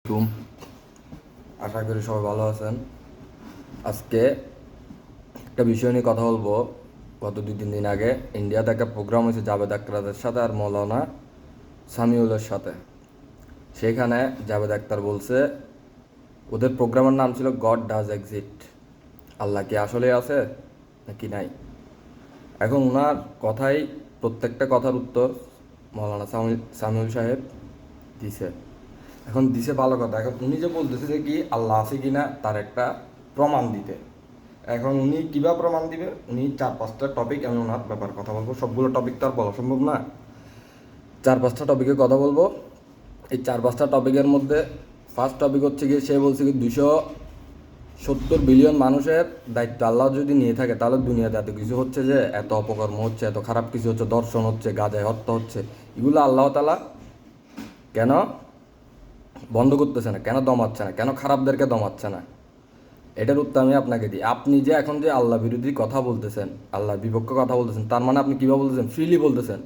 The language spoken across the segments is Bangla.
আলাইকুম। আশা করি সবাই ভালো আছেন। আজকে একটা বিষয় নিয়ে কথা বলবো। গত 2-3 দিন আগে ইন্ডিয়াতে একটা প্রোগ্রাম হয়েছে জাভেদ আখতারের সাথে আর মৌলানা সামিউলের সাথে। সেখানে জাভেদ আখতার বলছে ওদের প্রোগ্রামের নাম ছিল গড ডাজ এক্সিস্ট, আল্লাহ কি আসলে আছে নাকি নাই। এখন ওনার কথাই প্রত্যেকটা কথার উত্তর মৌলানা সামিউল সাহেব দিছে। এখন দিছে ভালো কথা। এখন উনি যে বলতেছে যে কি আল্লাহ আছে কি না তার একটা প্রমাণ দিতে। এখন উনি কীভাবে প্রমাণ দিবে, উনি 4-5টা টপিক আমি ওনার ব্যাপারে কথা বলবো। সবগুলো টপিক তো আর বলা সম্ভব না, 4-5টা টপিকে কথা বলবো। এই 4-5টা টপিকের মধ্যে ফার্স্ট টপিক হচ্ছে গিয়ে সে বলছে কি 270 বিলিয়ন মানুষের দায়িত্ব আল্লাহ যদি নিয়ে থাকে তাহলে দুনিয়াতে এত কিছু হচ্ছে, যে এত অপকর্ম হচ্ছে, এত খারাপ কিছু হচ্ছে, দর্শন হচ্ছে, গাজায় হত্যা হচ্ছে, এগুলো আল্লাহ তাআলা কেন বন্ধ করতেছে না, কেন দমাচ্ছে না, কেন খারাপদেরকে দমাচ্ছে না? এটার উত্তর আমি আপনাকে দিই। আপনি যে এখন যে আল্লাহ বিরোধী কথা বলতেছেন, আল্লাহর বিপক্ষে কথা বলতেছেন, তার মানে আপনি কীভাবে বলতেছেন? ফ্রিলি বলতেছেন।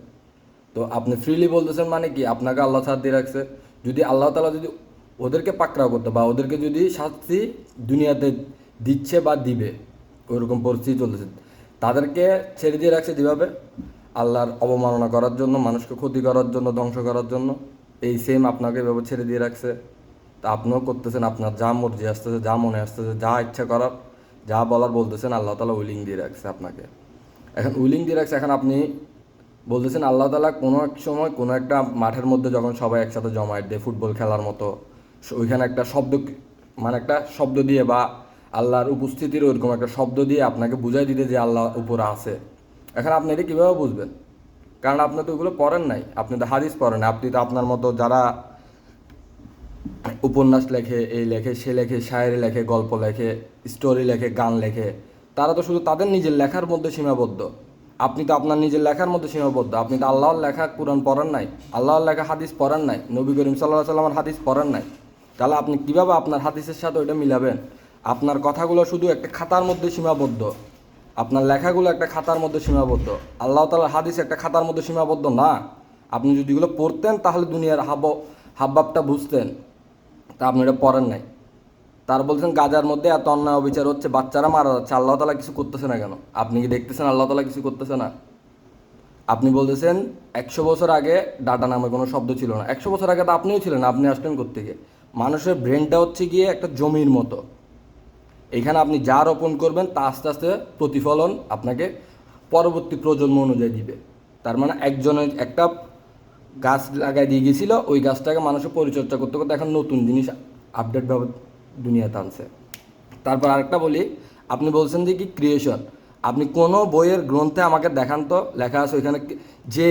তো আপনি ফ্রিলি বলতেছেন মানে কি? আপনাকে আল্লাহ ছাড় দিয়ে রাখছে। যদি আল্লাহ তাআলা যদি ওদেরকে পাকড়াও করতে বা ওদেরকে যদি শাস্তি দুনিয়াতে দিচ্ছে বা দিবে, ওইরকম পরিস্থিতি চলতেছে, তাদেরকে ছেড়ে দিয়ে রাখছে যেভাবে আল্লাহর অবমাননা করার জন্য, মানুষকে ক্ষতি করার জন্য, ধ্বংস করার জন্য, এই সেম আপনাকে এভাবে ছেড়ে দিয়ে রাখছে। তা আপনিও করতেছেন, আপনার যা মর্জি আসতেছে, যা মনে আসতেছে, যা ইচ্ছা করার, যা বলার বলতেছেন। আল্লাহ তাআলা উইলিং দিয়ে রাখছে আপনাকে। এখন উইলিং দিয়ে রাখছে, এখন আপনি বলতেছেন আল্লাহ তাআলা কোনো এক সময় কোনো একটা মাঠের মধ্যে যখন সবাই একসাথে জমায়েত দেয় ফুটবল খেলার মতো, ওইখানে একটা শব্দ, মানে একটা শব্দ দিয়ে বা আল্লাহর উপস্থিতির ওইরকম একটা শব্দ দিয়ে আপনাকে বুঝাই দিতে যে আল্লাহ উপরে আছে। এখন আপনি এটা কীভাবে বুঝবেন? কারণ আপনি তো ওগুলো পড়েন নাই, আপনি তো হাদিস পড়েন নাই। আপনি তো আপনার মতো যারা উপন্যাস লেখে, এই লেখে, সে লেখে, শায়েরি লেখে, গল্প লেখে, স্টোরি লেখে, গান লেখে, তারা তো শুধু তাদের নিজের লেখার মধ্যে সীমাবদ্ধ। আপনি তো আপনার নিজের লেখার মধ্যে সীমাবদ্ধ। আপনি তো আল্লাহর লেখা কোরআন পড়েন নাই, আল্লাহর লেখা হাদিস পড়েন নাই, নবী করিম সাল্লাল্লাহু আলাইহি সাল্লামের হাদিস পড়েন নাই। তাহলে আপনি কীভাবে আপনার হাদিসের সাথে ওইটা মিলাবেন? আপনার কথাগুলো শুধু একটা খাতার মধ্যে সীমাবদ্ধ, আপনার লেখাগুলো একটা খাতার মধ্যে সীমাবদ্ধ। আল্লাহ তাআলার হাদিস একটা খাতার মধ্যে সীমাবদ্ধ না। আপনি যদি এগুলো পড়তেন তাহলে দুনিয়ার হাবভাবটা বুঝতেন। তা আপনি এটা পড়েন নাই। তার বলছেন গাজার মধ্যে এত অন্যায় অবিচার হচ্ছে, বাচ্চারা মারা যাচ্ছে, আল্লাহ তাআলা কিছু করতেছে না কেন? আপনি কি দেখতেছেন আল্লাহ তাআলা কিছু করতেছে না? আপনি বলতেছেন 100 বছর আগে ডাটা নামে কোনো শব্দ ছিল না। 100 বছর আগে তো আপনিও ছিলেন, আপনি আসলেন কোত্থেকে? মানুষের ব্রেনটা হচ্ছে গিয়ে একটা জমির মতো। এখানে আপনি যা রোপণ করবেন তা আস্তে আস্তে প্রতিফলন আপনাকে পরবর্তী প্রজন্ম অনুযায়ী দিবে। তার মানে একজনের একটা গাছ লাগাই দিয়ে গেছিল, ওই গাছটাকে মানুষের পরিচর্যা করতে করতে এখন নতুন জিনিস আপডেটভাবে দুনিয়াতে আনছে। তারপর আরেকটা বলি, আপনি বলছেন যে কি ক্রিয়েশন, আপনি কোনো বইয়ের গ্রন্থে আমাকে দেখান তো লেখা আছে ওইখানে যে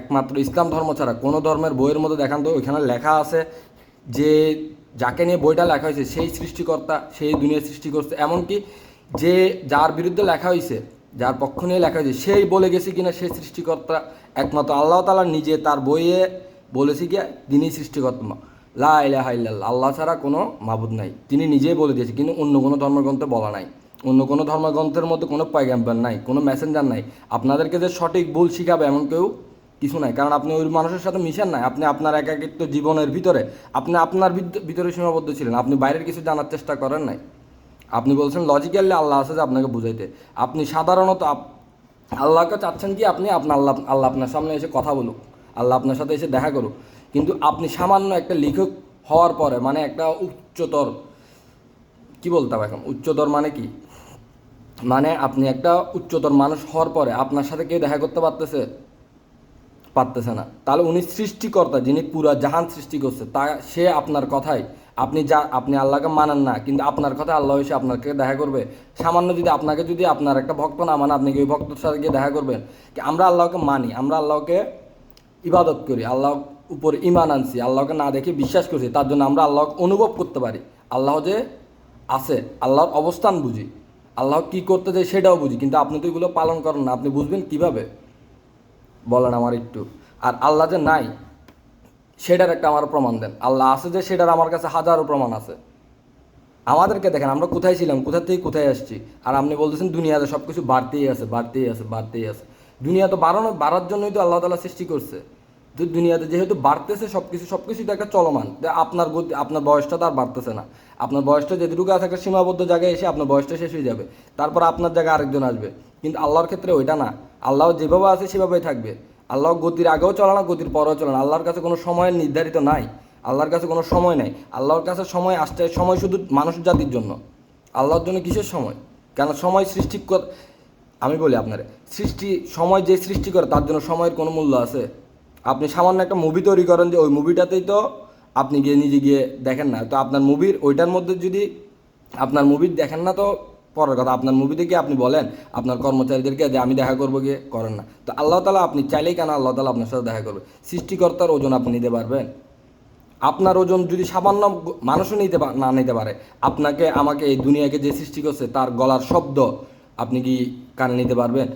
একমাত্র ইসলাম ধর্ম ছাড়া কোনো ধর্মের বইয়ের মধ্যে দেখান তো ওইখানে লেখা আছে যে যাকে নিয়ে বইটা লেখা হয়েছে সেই সৃষ্টিকর্তা, সেই দুনিয়া সৃষ্টি করছে। এমনকি যে যার বিরুদ্ধে লেখা হয়েছে, যার পক্ষ নিয়ে লেখা হয়েছে, সেই বলে গেছে কিনা সেই সৃষ্টিকর্তা একমাত্র আল্লাহ তাআলা নিজে তার বইয়ে বলেছি গিয়া তিনি সৃষ্টিকর্তা। লা ইলাহা ইল্লাল্লাহ, আল্লাহ ছাড়া কোনো মাবুদ নাই, তিনি নিজেই বলে দিয়েছে। কিন্তু অন্য কোনো ধর্মগ্রন্থে বলা নাই, অন্য কোনো ধর্মগ্রন্থের মধ্যে কোনো পয়গাম্বর নাই, কোনো মেসেঞ্জার নাই আপনাদেরকে যে সঠিক ভুল শিখাবে এমন কেউ কিছু নাই। কারণ আপনি ওই মানুষের সাথে মিশেন নাই, আপনি আপনার একাকিত্ব জীবনের ভিতরে আপনি আপনার ভিতরে সীমাবদ্ধ ছিলেন, আপনি বাইরের কিছু জানার চেষ্টা করেন নাই। আপনি বলছেন লজিক্যালি আল্লাহ আছে যে আপনাকে বুঝাইতে। আপনি সাধারণত আল্লাহকে চাচ্ছেন কি আপনি আপনার আল্লাহ আল্লাহ আপনার সামনে এসে কথা বলুক, আল্লাহ আপনার সাথে এসে দেখা করুক। কিন্তু আপনি সামান্য একটা লেখক হওয়ার পরে, মানে একটা উচ্চতর, কি বলতাম এখন, উচ্চতর মানে কি, মানে আপনি একটা উচ্চতর মানুষ হওয়ার পরে আপনার সাথে কেউ দেখা করতে পারতেছে না। তাহলে উনি সৃষ্টিকর্তা, যিনি পুরা জাহান সৃষ্টি করছে, তা সে আপনার কথায় আপনি আল্লাহকে মানেন না, কিন্তু আপনার কথা আল্লাহ এসে আপনাকে দেখা করবে। সামান্য যদি আপনাকে যদি আপনার একটা ভক্ত না মানে, আপনি কি ওই ভক্তর সাথে গিয়ে দেখা করবেন? কি আমরা আল্লাহকে মানি, আমরা আল্লাহকে ইবাদত করি, আল্লাহ উপর ইমান আনছি, আল্লাহকে না দেখে বিশ্বাস করছি, তার জন্য আমরা আল্লাহকে অনুভব করতে পারি। আল্লাহ যে আছে, আল্লাহর অবস্থান বুঝি, আল্লাহ কি করতে চাই সেটাও বুঝি। কিন্তু আপনি তো এগুলো পালন করেন না, আপনি বুঝবেন কিভাবে বলেন আমার একটু? আর আল্লাহ যে নাই সেটার একটা আমার প্রমাণ দেন। আল্লাহ আছে যে সেটার আমার কাছে হাজারো প্রমাণ আছে। আমাদেরকে দেখেন আমরা কোথায় ছিলাম, কোথা থেকে কোথায় আসছি। আর আপনি বলতেছেন দুনিয়াতে সব কিছু বাড়তেই আছে, বাড়তেই আছে, বাড়তেই আছে। দুনিয়া তো বাড়ার জন্যই তো আল্লাহ তাআলা সৃষ্টি করছে। তো দুনিয়াতে যেহেতু বাড়তেছে সব কিছুই তো একটা চলমান, আপনার গতি, আপনার বয়সটা তো আর বাড়তেছে না। আপনার বয়সটা যেটুকু আছে একটা সীমাবদ্ধ জায়গায় এসে আপনার বয়সটা শেষ হয়ে যাবে, তারপর আপনার জায়গায় আরেকজন আসবে। কিন্তু আল্লাহর ক্ষেত্রে ওইটা না। আল্লাহ যেভাবে আছে সেভাবেই থাকবে। আল্লাহ গতির আগেও চলে না, গতির পরেও চলে না। আল্লাহর কাছে কোনো সময়ের নির্ধারিত নাই। আল্লাহর কাছে কোনো সময় নাই। আল্লাহর কাছে সময় আসছে, সময় শুধু মানুষ জাতির জন্য। আল্লাহর জন্য কিসের সময়? কেন সময় আমি বলি আপনারে, সময় যে সৃষ্টি করে তার জন্য সময়ের কোনো মূল্য আছে? আপনি সামান্য একটা মুভি তৈরি করেন, যে ওই মুভিটাতেই তো আপনি নিজে গিয়ে দেখেন না, তো আপনার মুভির ওইটার মধ্যে যদি আপনার মুভি দেখেন না তো পরের কথা, আপনার মুভিতে গিয়ে আপনি বলেন আপনার কর্মচারীদেরকে যে আমি দেখা করবো, গিয়ে করেন না। তো আল্লাহ তালা আপনি চাইলেই কেন আল্লাহ তালা আপনার সাথে দেখা করবে? সৃষ্টিকর্তার ওজন আপনি নিতে পারবেন? আপনার ওজন যদি সামান্য মানুষও না নিতে পারে, আপনাকে আমাকে এই দুনিয়াকে যে সৃষ্টি করছে তার গলার শব্দ আপনি কি কানে নিতে পারবেন?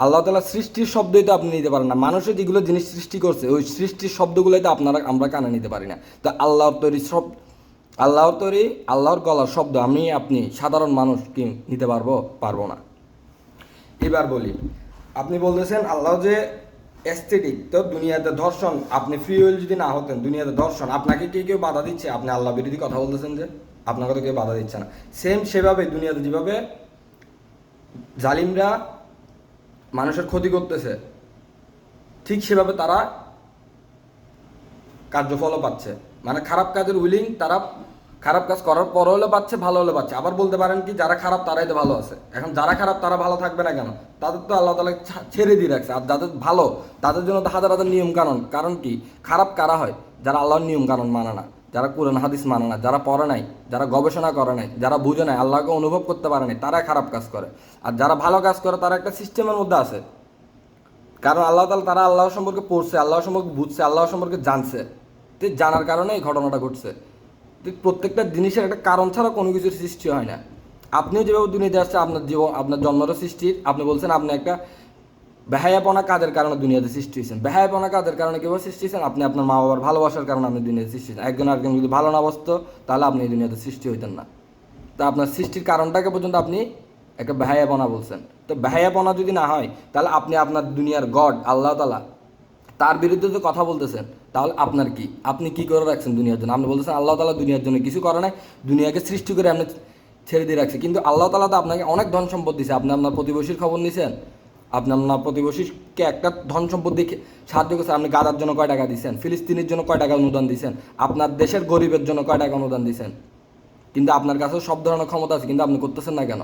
আল্লাহ তালা সৃষ্টির শব্দই তো আপনি নিতে পারেন না। মানুষের যেগুলো জিনিস সৃষ্টি করছে ওই সৃষ্টির শব্দগুলোই তো আমরা কানে নিতে পারি না। তো আল্লাহর গলার শব্দ আপনি সাধারণ মানুষ কি নিতে পারবো না। এবার বলি, আপনি বলতেছেন আল্লাহ যে এস্থেটিক, তো দুনিয়াতে ধর্ষণ, আপনি ফ্রি উইল যদি না হতেন, দুনিয়াতে ধর্ষণ, আপনাকে কেউ বাধা দিচ্ছে? আপনি আল্লাহ বিরোধী কথা বলতেছেন যে আপনাকে তো কেউ বাধা দিচ্ছে না। সেভাবে দুনিয়াতে যেভাবে জালিমরা মানুষের ক্ষতি করতেছে, ঠিক সেভাবে তারা কার্যফলও পাচ্ছে। মানে খারাপ কাজের তারা খারাপ কাজ করার পর হলে পাচ্ছে, ভালো হলে পাচ্ছে। আবার বলতে পারেন কি, যারা খারাপ তারাই তো ভালো আছে। এখন যারা খারাপ তারা ভালো থাকবে না কেন? তাদের তো আল্লাহ তাআলা ছেড়ে দিয়ে রাখছে। আর যাদের ভালো তাদের জন্য তো হাজার হাজার নিয়ম কানুন। কারণ কি, খারাপ কারা হয়? যারা আল্লাহর নিয়ম কানুন মানে না, যারা কোরআন হাদিস মানে না, যারা পড়ে নাই, যারা গবেষণা করে নাই, যারা বুঝে নাই, আল্লাহকে অনুভব করতে পারে নাই, তারা খারাপ কাজ করে। আর যারা ভালো কাজ করে তারা একটা সিস্টেমের মধ্যে আছে। কারণ আল্লাহ তাআলা, তারা আল্লাহ সম্পর্কে পড়ছে, আল্লাহ সম্পর্কে বুঝছে, আল্লাহ সম্পর্কে জানছে। তো জানার কারণে এই ঘটনাটা ঘটছে। প্রত্যেকটা জিনিসের একটা কারণ ছাড়া কোনো কিছুর সৃষ্টি হয় না। আপনিও যেভাবে দুনিয়াতে আসছে, আপনার জন্মেরও সৃষ্টি। আপনি বলছেন আপনি একটা বেহায়াপনা কাজের কারণে দুনিয়াতে সৃষ্টি হয়েছেন। বেহায়াপনা কাজের কারণে কীভাবে সৃষ্টি হয়েছেন? আপনি আপনার মা বাবার ভালোবাসার কারণে আপনি দুনিয়াতে সৃষ্টি হয়েছেন। একজন আরেকজন যদি ভালো না বসতো তাহলে আপনি এই দুনিয়াতে সৃষ্টি হইতেন না। তা আপনার সৃষ্টির কারণটাকে পর্যন্ত আপনি একটা বেহায়াপনা বলছেন। তো বেহায়াপনা যদি না হয় তাহলে আপনি আপনার দুনিয়ার গড আল্লাহ তাআলা তার বিরুদ্ধে তো কথা বলতেছেন। তাহলে আপনার কি, আপনি কি করে রাখছেন দুনিয়ার জন্য? আপনি বলতেছেন আল্লাহ তাআলা দুনিয়ার জন্য কিছু করে নাই, দুনিয়াকে সৃষ্টি করে আপনি ছেড়ে দিয়ে রাখছে। কিন্তু আল্লাহ তাআলা তো আপনাকে অনেক ধন সম্পদ দিয়েছে। আপনি আপনার প্রতিবেশীর খবর নিয়েছেন? আপনি আপনার প্রতিবেশীকে একটা ধন সম্পদ দিয়ে সাহায্য করছেন? আপনি গাজার জন্য কয় টাকা দিয়েছেন? ফিলিস্তিনের জন্য কয় টাকা অনুদান দিয়েছেন? আপনার দেশের গরিবের জন্য কয় টাকা অনুদান দিয়েছেন? কিন্তু আপনার কাছেও সব ধরনের ক্ষমতা আছে, কিন্তু আপনি করতেছেন না কেন?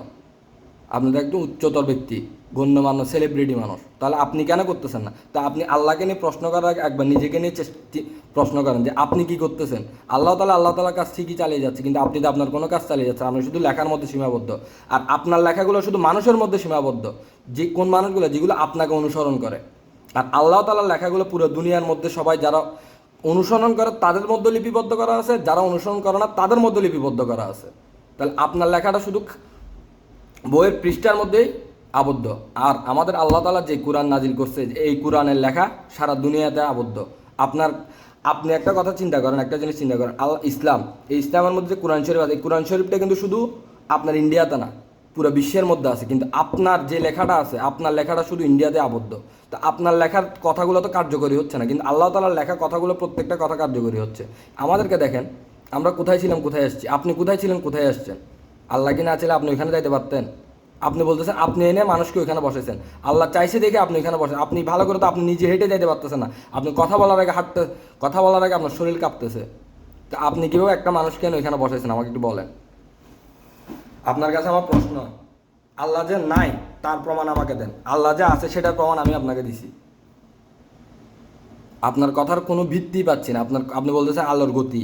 আপনি তো একদম উচ্চতর ব্যক্তি, গণ্যমান্য সেলিব্রিটি মানুষ, তাহলে আপনি কেন করতেছেন না? তা আপনি আল্লাহকে নিয়ে প্রশ্ন করার আগে একবার নিজেকে নিয়ে প্রশ্ন করেন যে আপনি কি করতেছেন। আল্লাহ তাআলার কাজ ঠিকই চালিয়ে যাচ্ছে, কিন্তু আপনি তো আপনার কোনো কাজ চালিয়ে যাচ্ছেন। আপনি শুধু লেখার মধ্যে সীমাবদ্ধ। আর আপনার লেখাগুলো শুধু মানুষের মধ্যে সীমাবদ্ধ, যে কোন মানুষগুলো যেগুলো আপনাকে অনুসরণ করে। আর আল্লাহ তাআলার লেখাগুলো পুরো দুনিয়ার মধ্যে সবাই যারা অনুসরণ করে তাদের মধ্যে লিপিবদ্ধ করা আছে, যারা অনুসরণ করে না তাদের মধ্যে লিপিবদ্ধ করা আছে। তাহলে আপনার লেখাটা শুধু বইয়ের পৃষ্ঠার মধ্যেই আবদ্ধ। আর আমাদের আল্লাহ তাআলা যে কোরআন নাজিল করছে, এই কোরআনের লেখা সারা দুনিয়াতে আবদ্ধ। আপনি একটা কথা চিন্তা করেন, একটা জিনিস চিন্তা করেন, এই ইসলামের মধ্যে যে কোরআন শরীফ আছে, এই কোরআন শরীফটা কিন্তু শুধু আপনার ইন্ডিয়াতে না, পুরো বিশ্বের মধ্যে আছে। কিন্তু আপনার যে লেখাটা আছে, আপনার লেখাটা শুধু ইন্ডিয়াতে আবদ্ধ। তা আপনার লেখার কথাগুলো তো কার্যকরী হচ্ছে না, কিন্তু আল্লাহ তাআলার লেখা কথাগুলো প্রত্যেকটা কথা কার্যকরী হচ্ছে। আমাদেরকে দেখেন, আমরা কোথায় ছিলাম, কোথায় আসছি। আপনি কোথায় ছিলেন, কোথায় আসছেন? আল্লাহ কি না চাইলে আপনি ওইখানে যাইতে পারতেন? আপনি বলতেছেন আপনি এনে মানুষকে ওইখানে বসেছেন, আল্লাহ চাইছে দেখে আপনি ওইখানে বসেন। আপনি ভালো করে তো আপনি নিজে হেঁটে যাইতে পারতেছেন না। আপনি কথা বলার আগে আপনার শরীর কাঁপতেছে। তা আপনি কীভাবে একটা মানুষকে এনে ওইখানে বসেছেন আমাকে একটু বলেন। আপনার কাছে আমার প্রশ্ন, আল্লাহ যে নাই তার প্রমাণ আমাকে দেন, আল্লাহ যে আছে সেটার প্রমাণ আমি আপনাকে দিছি। আপনার কথার কোনো ভিত্তি পাচ্ছি না। আপনি বলতেছেন আল্লাহর গতি,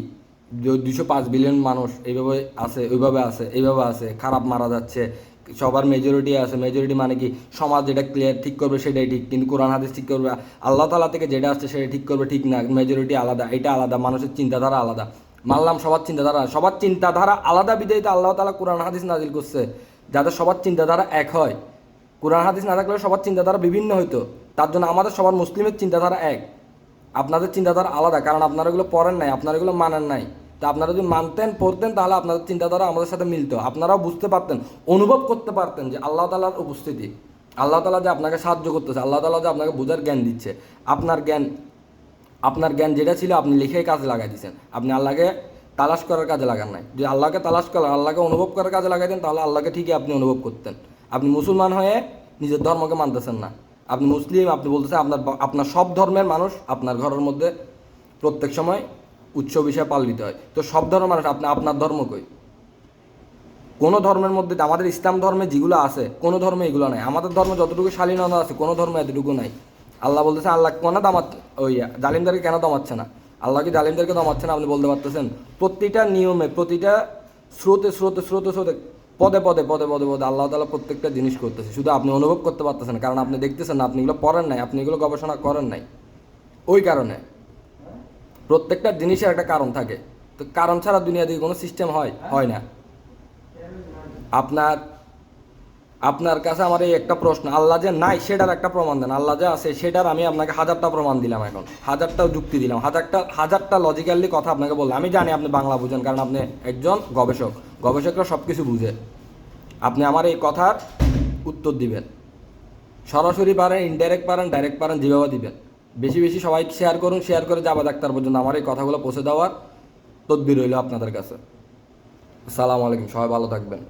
205 বিলিয়ন মানুষ এইভাবে আছে, ওইভাবে আছে, এইভাবে আছে, খারাপ মারা যাচ্ছে, সবার মেজরিটি আছে। মেজরিটি মানে কি, সমাজ যেটা ক্লিয়ার ঠিক করবে সেটাই ঠিক, কিন্তু কোরআন হাদিস ঠিক করবে। আল্লাহ তাআলা থেকে যেটা আসছে সেটা ঠিক করবে, ঠিক না। মেজরিটি আলাদা, এটা আলাদা, মানুষের চিন্তাধারা আলাদা। মানলাম সবার চিন্তাধারা আলাদা, বিধায়িত আল্লাহ তাআলা কোরআন হাদিস নাজিল করছে যাতে সবার চিন্তাধারা এক হয়। কোরআন হাদিস না থাকলে সবার চিন্তাধারা বিভিন্ন হইতো। তার জন্য আমাদের সবার মুসলিমের চিন্তাধারা এক, আপনাদের চিন্তাধারা আলাদা। কারণ আপনারা এগুলো পড়েন নাই, আপনারা এগুলো মানেন নাই। তা আপনারা যদি মানতেন, পড়তেন, তাহলে আপনাদের চিন্তাধারা আমাদের সাথে মিলতো। আপনারাও বুঝতে পারতেন, অনুভব করতে পারতেন যে আল্লাহ তাআলার উপস্থিতি, আল্লাহ তাআলা যে আপনাকে সাহায্য করতেছে, আল্লাহ তাআলা যে আপনাকে বোঝার জ্ঞান দিচ্ছে। আপনার জ্ঞান আপনার জ্ঞান যেটা ছিল আপনি লিখেই কাজে লাগাই দিয়েছেন, আপনি আল্লাহকে তালাশ করার কাজে লাগান নাই। যদি আল্লাহকে তালাশ করেন, আল্লাহকে অনুভব করার কাজে লাগাই দেন, তাহলে আল্লাহকে ঠিকই আপনি অনুভব করতেন। আপনি মুসলমান হয়ে নিজের ধর্মকে মানতেছেন না, আপনি মুসলিম, আপনি বলতেছেন আপনার আপনার সব ধর্মের মানুষ আপনার ঘরের মধ্যে প্রত্যেক সময় উৎসব হিসেবে পালিত হয়। তো সব ধর্মের মানুষ, আপনি আপনার ধর্ম কই? কোনো ধর্মের মধ্যে, আমাদের ইসলাম ধর্মে যেগুলো আছে কোনো ধর্মে এগুলো নাই। আমাদের ধর্মে যতটুকু শালীনতা আছে কোনো ধর্মে এতটুকু নাই। আল্লাহ বলতেছে, আল্লাহ কেন ওই জালিমদেরকে কেন দমাচ্ছে না? আল্লাহ কি জালিমদেরকে দমাচ্ছে না? আপনি বলতে পারতেছেন? প্রতিটা নিয়মে, প্রতিটা স্রোতে স্রোতে স্রোতে স্রোতে, পদে পদে পদে পদে পদে আল্লাহ তাআলা প্রত্যেকটা জিনিস করতেছে, শুধু আপনি অনুভব করতে পারতেছেন, কারণ আপনি দেখতেছেন না, আপনি এগুলো পড়েন নাই, আপনি এগুলো গবেষণা করেন নাই। ওই কারণে প্রত্যেকটা জিনিসের একটা কারণ থাকে। তো কারণ ছাড়া দুনিয়া দিয়ে কোনো সিস্টেম হয় না। আপনার আপনার কাছে আমার এই একটা প্রশ্ন, আল্লাহ যে নাই সেটার একটা প্রমাণ দেন। আল্লাহ যে আছে সেটার আমি আপনাকে 1000টা প্রমাণ দিলাম, এখন 1000টাও যুক্তি দিলাম, হাজারটা লজিক্যালি কথা আপনাকে বললাম। আমি জানি আপনি বাংলা বুঝেন, কারণ আপনি একজন গবেষক, গবেষকরা সব কিছু বুঝে। আপনি আমার এই কথার উত্তর দিবেন, সরাসরি পারেন, ইনডাইরেক্ট পারেন, ডাইরেক্ট পারেন, যেভাবে দিবেন। বেশি বেশি সবাই শেয়ার করুন, শেয়ার করে যাবা ডাক্তার পর্যন্ত আমার এই কথাগুলো পৌঁছে দেওয়ার তদবির রইল আপনাদের কাছে। আসসালামু আলাইকুম, সবাই ভালো থাকবেন।